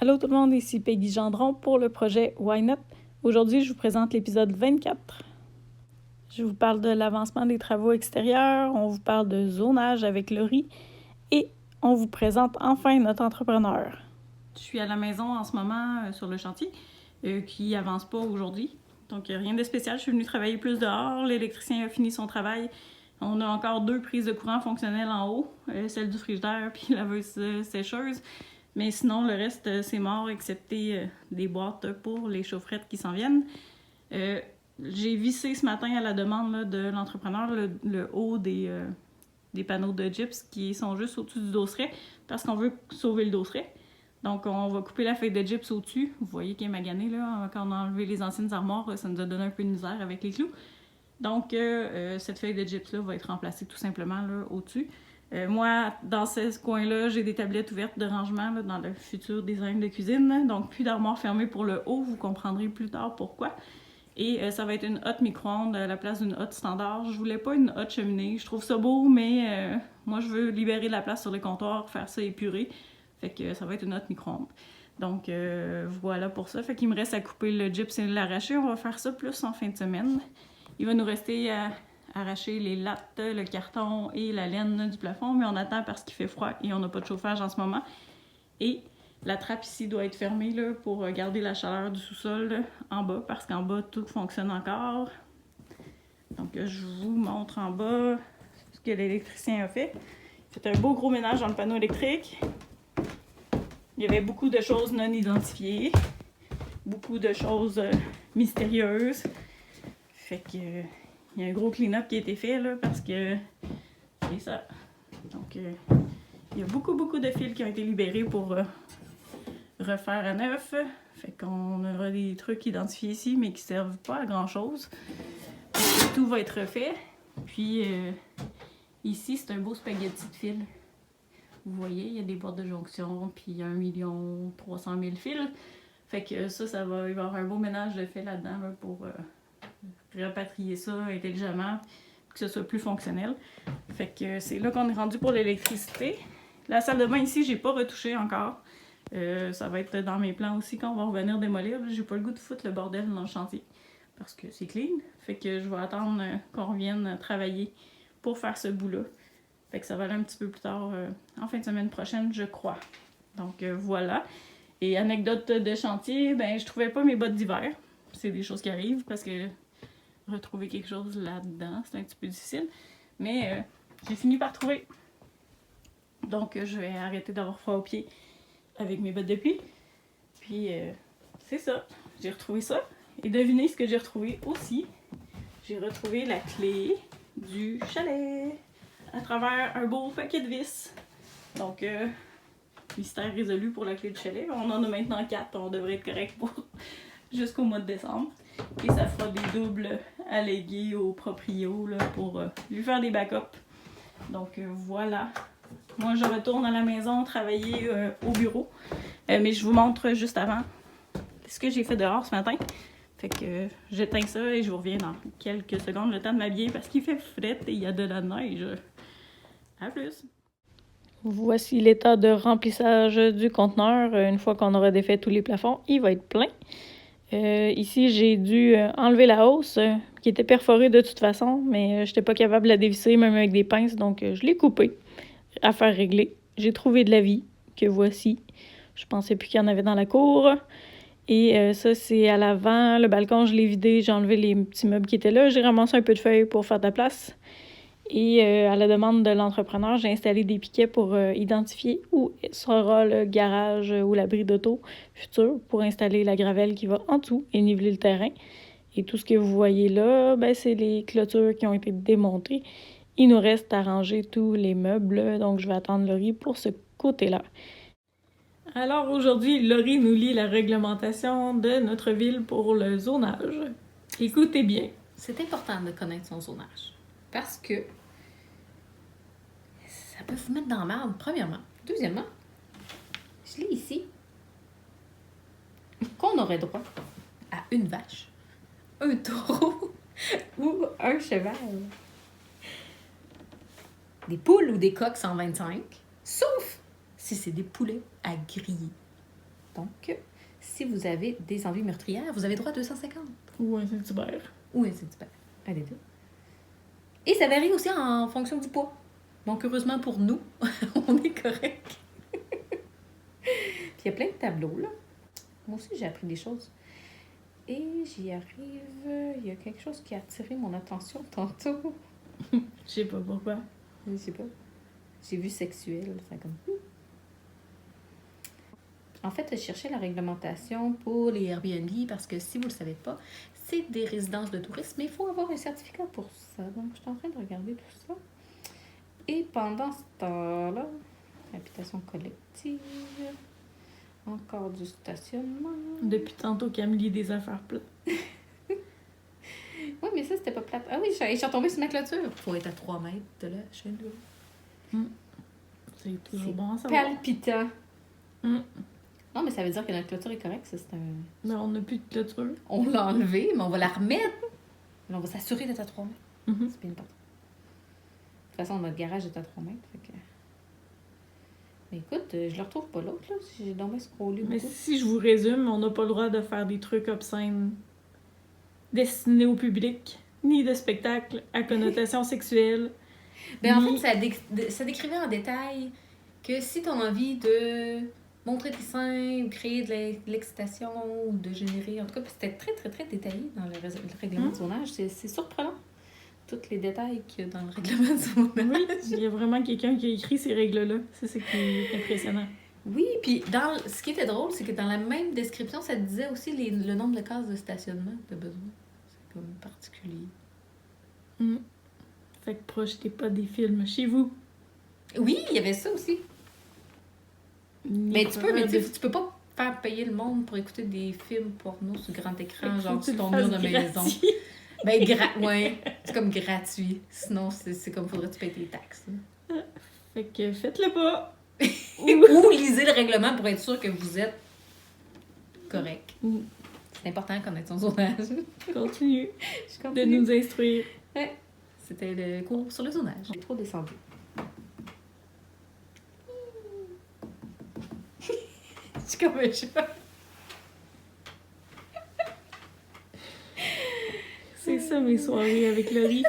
Allô tout le monde, ici Peggy Gendron pour le projet Why Not. Aujourd'hui, je vous présente l'épisode 24. Je vous parle de l'avancement des travaux extérieurs, on vous parle de zonage avec Laurie et on vous présente enfin notre entrepreneur. Je suis à la maison en ce moment sur le chantier qui avance pas aujourd'hui. Donc rien de spécial, je suis venue travailler plus dehors, l'électricien a fini son travail. On a encore 2 prises de courant fonctionnelles en haut, celle du frigidaire puis la laveuse sécheuse. Mais sinon, le reste, c'est mort, excepté des boîtes pour les chaufferettes qui s'en viennent. J'ai vissé ce matin à la demande là, de l'entrepreneur le haut des panneaux de gyps qui sont juste au-dessus du dosseret parce qu'on veut sauver le dosseret. Donc, on va couper la feuille de gyps au-dessus. Vous voyez qu'il est magané, là. Quand on a enlevé les anciennes armoires, ça nous a donné un peu de misère avec les clous. Donc, cette feuille de gyps-là va être remplacée tout simplement là, au-dessus. Moi, dans ce coin-là, j'ai des tablettes ouvertes de rangement là, dans le futur design de cuisine. Donc, plus d'armoire fermée pour le haut. Vous comprendrez plus tard pourquoi. Et ça va être une hotte micro-ondes à la place d'une hotte standard. Je voulais pas une hotte cheminée. Je trouve ça beau, mais moi, je veux libérer de la place sur le comptoir, faire ça épuré. Fait que ça va être une hotte micro-ondes. Donc, voilà pour ça. Fait qu'il me reste à couper le gyps et l'arracher. On va faire ça plus en fin de semaine. Il va nous rester à arracher les lattes, le carton et la laine du plafond, mais on attend parce qu'il fait froid et on n'a pas de chauffage en ce moment. Et la trappe ici doit être fermée là, pour garder la chaleur du sous-sol en bas, parce qu'en bas, tout fonctionne encore. Donc, je vous montre en bas ce que l'électricien a fait. C'est un beau gros ménage dans le panneau électrique. Il y avait beaucoup de choses non identifiées, beaucoup de choses mystérieuses. Fait que il y a un gros clean-up qui a été fait là parce que c'est ça. Donc il y a beaucoup de fils qui ont été libérés pour refaire à neuf. Fait qu'on aura des trucs identifiés ici mais qui servent pas à grand chose. Tout va être refait. Puis ici c'est un beau spaghetti de fils. Vous voyez, il y a des boîtes de jonction, puis il y a 1 300 000 fils. Fait que ça il va y avoir un beau ménage de fils là-dedans là, pour rapatrier ça intelligemment, pour que ce soit plus fonctionnel. Fait que c'est là qu'on est rendu pour l'électricité. La salle de bain ici, j'ai pas retouché encore. Ça va être dans mes plans aussi quand on va revenir démolir. J'ai pas le goût de foutre le bordel dans le chantier parce que c'est clean. Fait que je vais attendre qu'on revienne travailler pour faire ce bout-là. Fait que ça va aller un petit peu plus tard, en fin de semaine prochaine, je crois. Donc voilà. Et anecdote de chantier, ben je trouvais pas mes bottes d'hiver. C'est des choses qui arrivent parce que retrouver quelque chose là-dedans, c'est un petit peu difficile. Mais j'ai fini par trouver. Donc je vais arrêter d'avoir froid aux pieds avec mes bottes de pluie. Puis c'est ça. J'ai retrouvé ça. Et devinez ce que j'ai retrouvé aussi. J'ai retrouvé la clé du chalet à travers un beau paquet de vis. Donc mystère résolu pour la clé du chalet. On en a maintenant 4. On devrait être correct pour jusqu'au mois de décembre. Et ça fera des doubles allégués au proprio là, pour lui faire des backups. Donc voilà. Moi, je retourne à la maison travailler au bureau. Mais je vous montre juste avant ce que j'ai fait dehors ce matin. Fait que j'éteins ça et je vous reviens dans quelques secondes. Le temps de m'habiller parce qu'il fait fret et il y a de la neige. À plus! Voici l'état de remplissage du conteneur. Une fois qu'on aura défait tous les plafonds, il va être plein. Ici, j'ai dû enlever la hausse qui était perforée de toute façon, mais je n'étais pas capable de la dévisser même avec des pinces, donc je l'ai coupée à faire régler. J'ai trouvé de la vie, que voici. Je pensais plus qu'il y en avait dans la cour. Et ça, c'est à l'avant. Le balcon, je l'ai vidé, j'ai enlevé les petits meubles qui étaient là. J'ai ramassé un peu de feuilles pour faire de la place. Et à la demande de l'entrepreneur, j'ai installé des piquets pour identifier où sera le garage ou l'abri d'auto futur pour installer la gravelle qui va en dessous et niveler le terrain. Et tout ce que vous voyez là, ben, c'est les clôtures qui ont été démontées. Il nous reste à ranger tous les meubles, donc je vais attendre Laurie pour ce côté-là. Alors aujourd'hui, Laurie nous lit la réglementation de notre ville pour le zonage. Écoutez bien. C'est important de connaître son zonage parce que ça peut vous mettre dans la merde, premièrement. Deuxièmement, je lis ici qu'on aurait droit à une vache, un taureau ou un cheval. Des poules ou des coqs 125, sauf si c'est des poulets à griller. Donc, si vous avez des envies meurtrières, vous avez droit à 250. Ou un Saint-Hubert. Ou un Saint-Hubert. Un des deux. Et ça varie aussi en fonction du poids. Donc, heureusement pour nous, on est correct. Puis il y a plein de tableaux, là. Moi aussi, j'ai appris des choses. Et j'y arrive. Il y a quelque chose qui a attiré mon attention tantôt. Je sais pas pourquoi. Je sais pas. J'ai vu sexuel. Ça comme... En fait, je cherchais la réglementation pour les Airbnb parce que si vous ne le savez pas, c'est des résidences de tourisme, mais il faut avoir un certificat pour ça. Donc, je suis en train de regarder tout ça. Et pendant ce temps-là, habitation collective, encore du stationnement. Depuis tantôt qu'elle me lit des affaires plates. Oui, mais ça, c'était pas plate. Ah oui, je suis retombée sur ma clôture. Il faut être à 3 mètres de la chaîne de l'eau. C'est toujours bon à savoir. Palpitant. Mm. Non, mais ça veut dire que notre clôture est correcte. Ça, c'est un... Mais on n'a plus de clôture. On l'a enlevée, mais on va la remettre. Mais on va s'assurer d'être à 3 mètres. Mhm. C'est bien important. De toute façon, notre garage est à 3 mètres. Fait que... Mais écoute, je le retrouve pas l'autre, là. J'ai donc bien scrollé Mais beaucoup. si je vous résume, on n'a pas le droit de faire des trucs obscènes destinés au public, ni de spectacles à connotation sexuelle. Ben, en ni- fait, ça décrivait en détail que si tu as envie de montrer tes seins ou créer de l'excitation ou de générer... En tout cas, puis c'était très, très, très détaillé dans le règlement de zonage. C'est surprenant, tous les détails qu'il y a dans le règlement de zonage. Oui, il y a vraiment quelqu'un qui a écrit ces règles-là. Ça, c'est qui est impressionnant. Oui, puis ce qui était drôle, c'est que dans la même description, ça disait aussi le nombre de cases de stationnement que tu as besoin. C'est comme particulier. Mm. Fait que projetez pas des films chez vous. Oui, il y avait ça aussi. Ni Mais tu peux, mais faire tu peux pas faire payer le monde pour écouter des films porno sur grand écran, Faut genre que tu sur ton le mur de fasses maison. gratuit. Ben, ouais, c'est comme gratuit. Sinon, c'est comme faudrait que tu payes tes taxes. Fait que faites-le pas. Ou lisez le règlement pour être sûr que vous êtes correct. Mm. C'est important de connaître son zonage. Continue Je de continue. nous instruire. Ouais. C'était le cours sur le zonage. J'ai trop descendu. Je suis comme un chat. C'est ça mes soirées avec Laurie.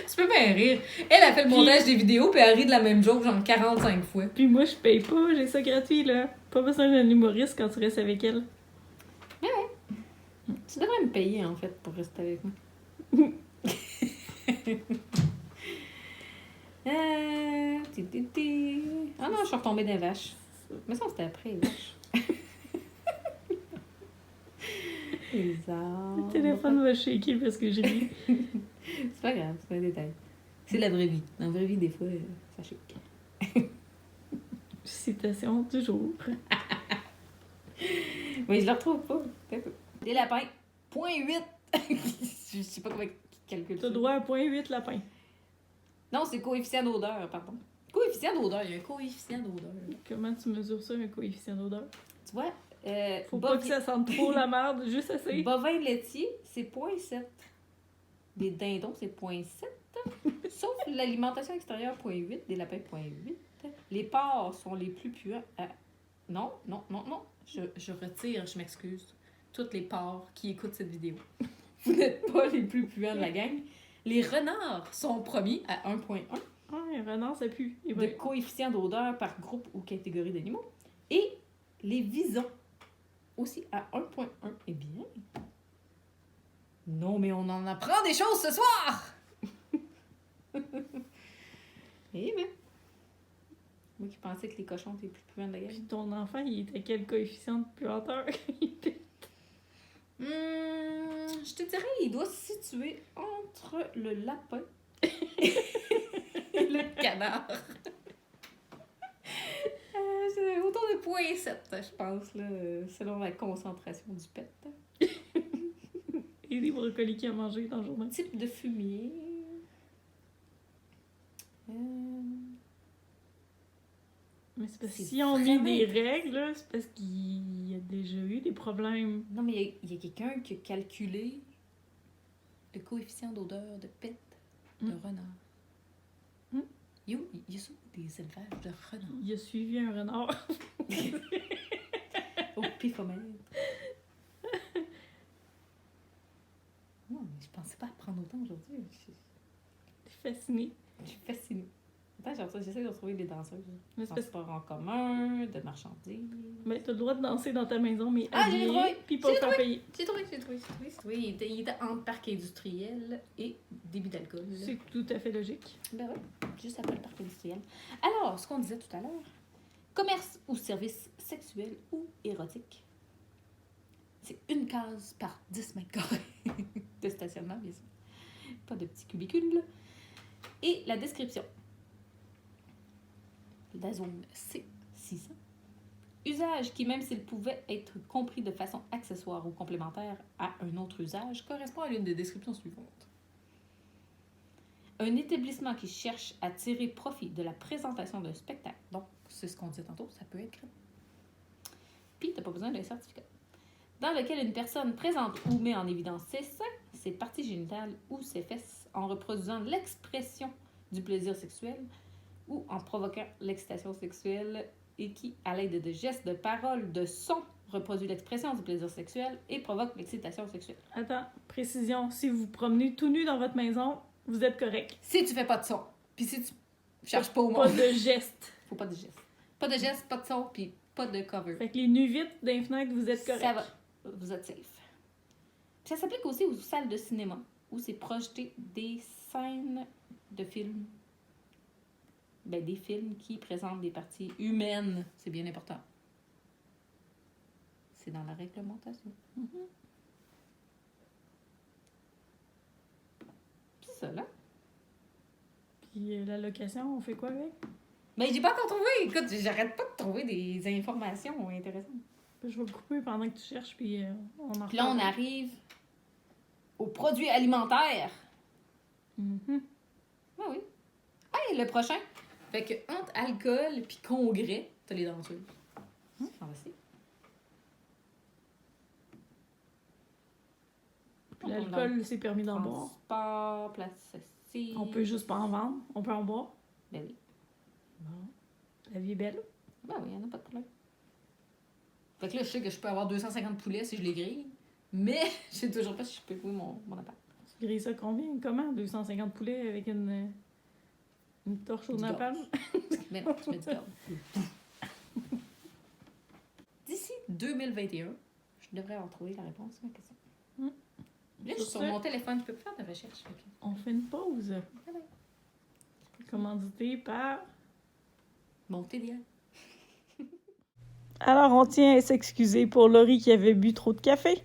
Tu peux bien rire. Elle a fait le montage des vidéos puis elle rit de la même joke genre 45 fois. Puis moi, je paye pas, j'ai ça gratuit, là. Pas besoin d'un humoriste quand tu restes avec elle. Tu devrais me payer en fait pour rester avec moi. Ah non, je suis retombée des vaches. Mais ça, c'était après les vaches. Les arbres. Le téléphone va shaker parce que je ris. C'est pas grave, c'est un détail. C'est la vraie vie. Dans la vraie vie, des fois, ça shake. Citation du jour. Mais je le retrouve pas. Des lapins. Point 8. Je sais pas comment calculer ça. T'as droit à 0.8 lapin. Non, c'est coefficient d'odeur, pardon. Coefficient d'odeur, il y a un coefficient d'odeur. Comment tu mesures ça, un coefficient d'odeur? Tu vois, Faut pas que ça sente trop la merde, juste assez. bovin laitier, c'est 0.7. Des dindons, c'est 0.7. Sauf l'alimentation extérieure, 0.8. Des lapins, 0.8. Les porcs sont les plus puants à... Non. Je retire, je m'excuse. Toutes les porcs qui écoutent cette vidéo. Vous n'êtes pas les plus puants de la gang. Les renards sont premiers à 1.1 Ah, un renard, ça pue. Et de ben, coefficient d'odeur par groupe ou catégorie d'animaux. Et les visons aussi à 1.1. Eh bien... Non, mais on en apprend des choses ce soir! Eh bien... Moi qui pensais que les cochons étaient plus puants de la gang. puis ton enfant, il était quel coefficient de puanteur? Je te dirais, il doit se situer entre le lapin et le canard. C'est autour de 0.7, je pense, là, selon la concentration du pet. Et des brocolis qu'il a mangé dans le journal. Type de fumier. Mais c'est parce que C'est si on met vraiment- des règles, là, c'est parce qu'il y a déjà eu des problèmes. Non, mais il y a quelqu'un qui a calculé le coefficient d'odeur de pet de renard. Il y a ça des élevages de renards. Il a suivi un renard. Pifomètre. Non, mais je pensais pas apprendre autant aujourd'hui. Je suis fascinée. Je suis fascinée. Attends, j'essaie de retrouver des danseuses. Mais c'est parce Transport en commun, de marchandises. Mais t'as le droit de danser dans ta maison, mais Ah, j'ai habillée, trouvé! puis pas faire payer. J'ai trouvé. Il était entre parc industriel et débit d'alcool. là. C'est tout à fait logique. Ben oui, juste après le parc industriel. Alors, ce qu'on disait tout à l'heure, commerce ou service sexuel ou érotique, c'est une case par 10 mètres carrés de stationnement, bien sûr. Pas de petits cubicules. Là. Et la description. La zone C600. Usage qui, même s'il pouvait être compris de façon accessoire ou complémentaire à un autre usage, correspond à l'une des descriptions suivantes. Un établissement qui cherche à tirer profit de la présentation d'un spectacle, donc c'est ce qu'on disait tantôt, ça peut être. Puis, t'as pas besoin d'un certificat. Dans lequel une personne présente ou met en évidence ses seins, ses parties génitales ou ses fesses en reproduisant l'expression du plaisir sexuel ou en provoquant l'excitation sexuelle et qui, à l'aide de gestes, de paroles, de sons, reproduit l'expression du plaisir sexuel et provoque l'excitation sexuelle. Attends, précision, si vous vous promenez tout nu dans votre maison, vous êtes correct. Si tu fais pas de son, puis si tu cherches pas au Pas monde, de geste. faut pas de gestes. Pas de gestes, pas de son, puis pas de cover. Fait que les nuits vite d'un fenêtre, vous êtes correct. Ça va, vous êtes safe. Puis ça s'applique aussi aux salles de cinéma, où c'est projeté des scènes de films. Ben, des films qui présentent des parties humaines. C'est bien important. C'est dans la réglementation. C'est ça, là. Puis la location, on fait quoi avec? Mais j'ai pas encore trouvé. Écoute, j'arrête pas de trouver des informations intéressantes. Je vais couper pendant que tu cherches, puis on en Puis là, on reparle. arrive aux produits alimentaires. Mhm. Ah oui. Hey, le prochain. Fait que entre alcool puis congrès, t'as les danseuses. Ah, voici. Puis l'alcool, c'est permis d'en boire. Transport, place assise. On peut juste pas en vendre, on peut en boire. Ben oui. Bon. La vie est belle. Ben oui, y'en a pas de problème. Fait que là, je sais que je peux avoir 250 poulets si je les grille. Mais je sais toujours pas si je peux louer mon appart. Tu grilles ça combien? Comment? 250 poulets avec une torche au Du napalm? Mais non, je mets du beurre. D'ici 2021, je devrais avoir trouvé la réponse à ma question. Mm. Là, je suis sur mon téléphone, je peux plus faire de recherche. Fait que- On fait une pause. Bye bye. Commandité par... Mon TDA. Alors, on tient à s'excuser pour Laurie qui avait bu trop de café.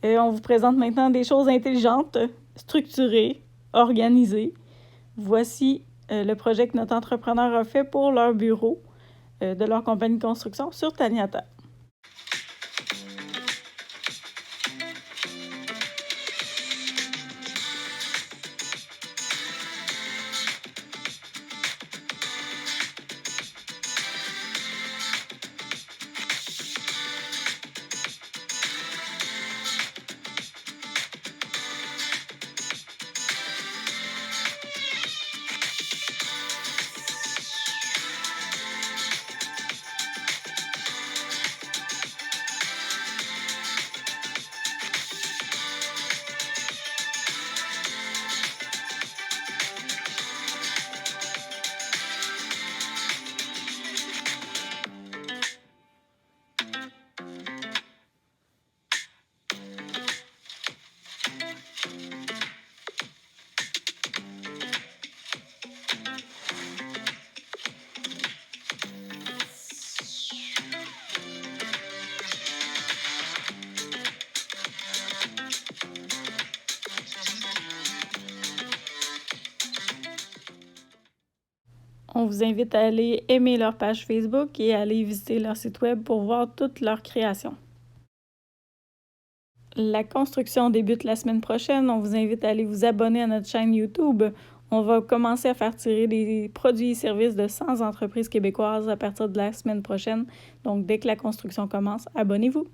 On vous présente maintenant des choses intelligentes, structurées, organisées. Voici le projet que notre entrepreneur a fait pour leur bureau de leur compagnie de construction sur Taniata. On vous invite à aller aimer leur page Facebook et à aller visiter leur site web pour voir toutes leurs créations. La construction débute la semaine prochaine. On vous invite à aller vous abonner à notre chaîne YouTube. On va commencer à faire tirer des produits et services de 100 entreprises québécoises à partir de la semaine prochaine. Donc, dès que la construction commence, abonnez-vous.